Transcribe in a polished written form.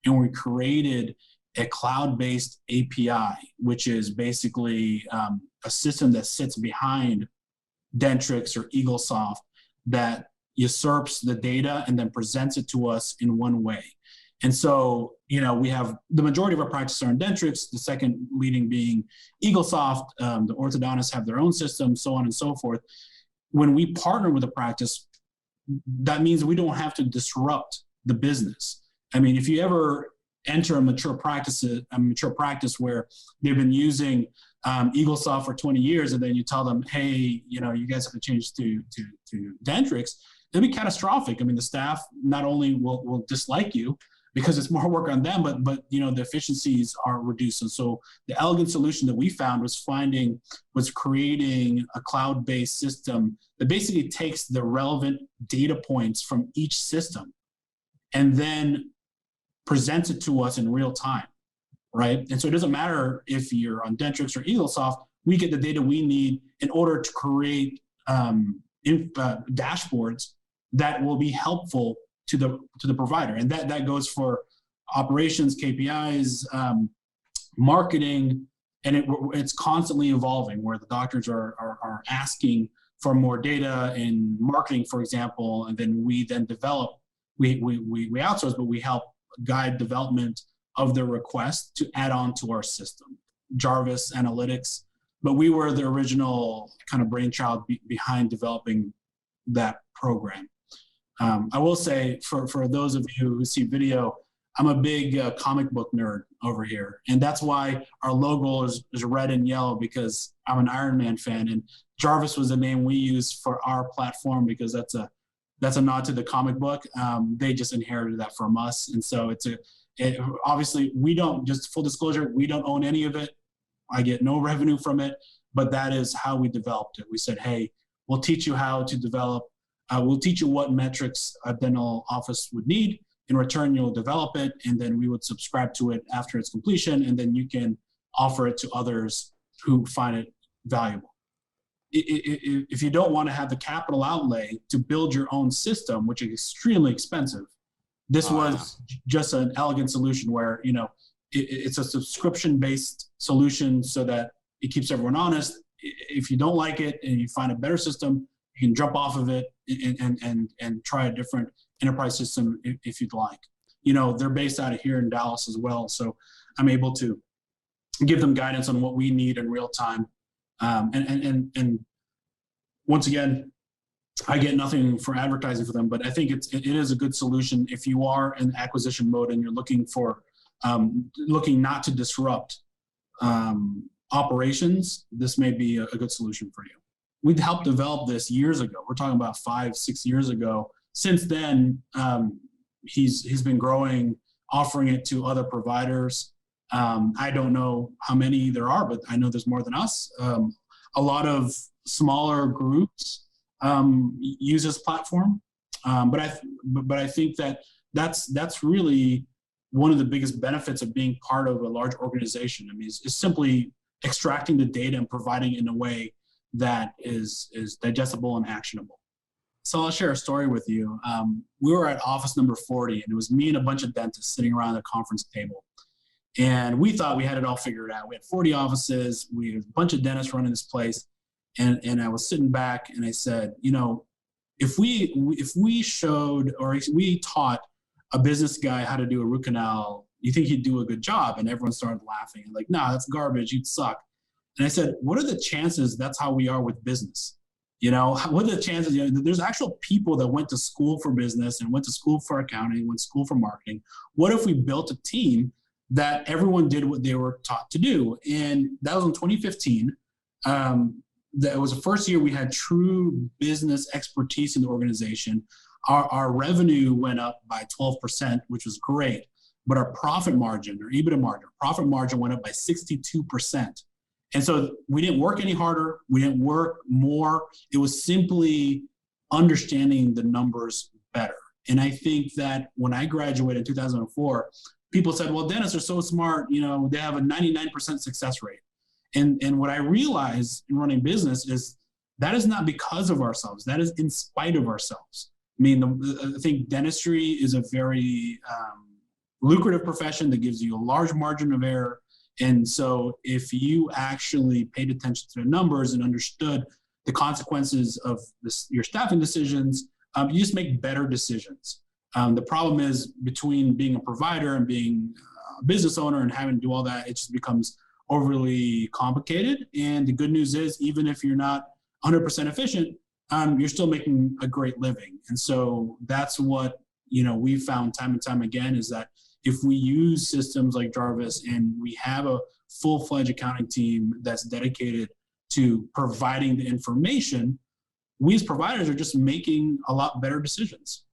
and we created a cloud-based API, which is basically a system that sits behind Dentrix or Eaglesoft that usurps the data and then presents it to us in one way. And so, we have the majority of our practices are in Dentrix, the second leading being Eaglesoft. The orthodontists have their own system, so on and so forth. When we partner with a practice, that means we don't have to disrupt the business. I mean, if you ever enter a mature practice where they've been using Eaglesoft for 20 years, and then you tell them, hey, you guys have to change to Dentrix, it'll be catastrophic. I mean, the staff not only will dislike you because it's more work on them, but the efficiencies are reduced. And so the elegant solution that we found was creating a cloud-based system that basically takes the relevant data points from each system and then presents it to us in real time, right? And so it doesn't matter if you're on Dentrix or Eaglesoft, we get the data we need in order to create dashboards that will be helpful to the provider. And that goes for operations, KPIs, marketing, and it's constantly evolving, where the doctors are asking for more data in marketing, for example, and then we develop, we outsource, but we help guide development of their request to add on to our system, Jarvis analytics. But we were the original kind of brainchild behind developing that program. I will say, for those of you who see video, I'm a big comic book nerd over here. And that's why our logo is red and yellow, because I'm an Iron Man fan. And Jarvis was the name we used for our platform because that's a nod to the comic book. They just inherited that from us. And so obviously, we don't, just full disclosure, we don't own any of it. I get no revenue from it, but that is how we developed it. We said, hey, we'll teach you how to develop. We'll teach you what metrics a dental office would need. In return, you'll develop it, and then we would subscribe to it after its completion, and then you can offer it to others who find it valuable. If you don't want to have the capital outlay to build your own system, which is extremely expensive, this was just an elegant solution where, it's a subscription-based solution so that it keeps everyone honest. If you don't like it and you find a better system, you can jump off of it and try a different enterprise system if you'd like. They're based out of here in Dallas as well, so I'm able to give them guidance on what we need in real time. And once again, I get nothing for advertising for them, but I think it is a good solution if you are in acquisition mode and you're looking not to disrupt operations. This may be a good solution for you. We'd helped develop this years ago. We're talking about 5-6 years ago. Since then, he's been growing, offering it to other providers. I don't know how many there are, but I know there's more than us. A lot of smaller groups use this platform, but I think that's really one of the biggest benefits of being part of a large organization. I mean, it's simply extracting the data and providing it in a way that is digestible and actionable. So I'll share a story with you. We were at office number 40, and it was me and a bunch of dentists sitting around the conference table. And we thought we had it all figured out. We had 40 offices. We had a bunch of dentists running this place. And I was sitting back and I said, if we showed, or if we taught a business guy how to do a root canal, you think he'd do a good job? And everyone started laughing. Like, no, that's garbage. You'd suck. And I said, what are the chances that's how we are with business? What are the chances? There's actual people that went to school for business and went to school for accounting, went to school for marketing. What if we built a team that everyone did what they were taught to do? And that was in 2015. That was the first year we had true business expertise in the organization. Our revenue went up by 12%, which was great. But our profit margin, or EBITDA margin, went up by 62%. And so we didn't work any harder. We didn't work more. It was simply understanding the numbers better. And I think that when I graduated in 2004, people said, well, dentists are so smart, they have a 99% success rate. And what I realized in running business is that is not because of ourselves. That is in spite of ourselves. I mean, I think dentistry is a very lucrative profession that gives you a large margin of error. And so if you actually paid attention to the numbers and understood the consequences of your staffing decisions, you just make better decisions. The problem is between being a provider and being a business owner and having to do all that, it just becomes overly complicated. And the good news is, even if you're not 100% efficient, you're still making a great living. And so that's what, we found time and time again, is that if we use systems like Jarvis and we have a full-fledged accounting team that's dedicated to providing the information, we as providers are just making a lot better decisions.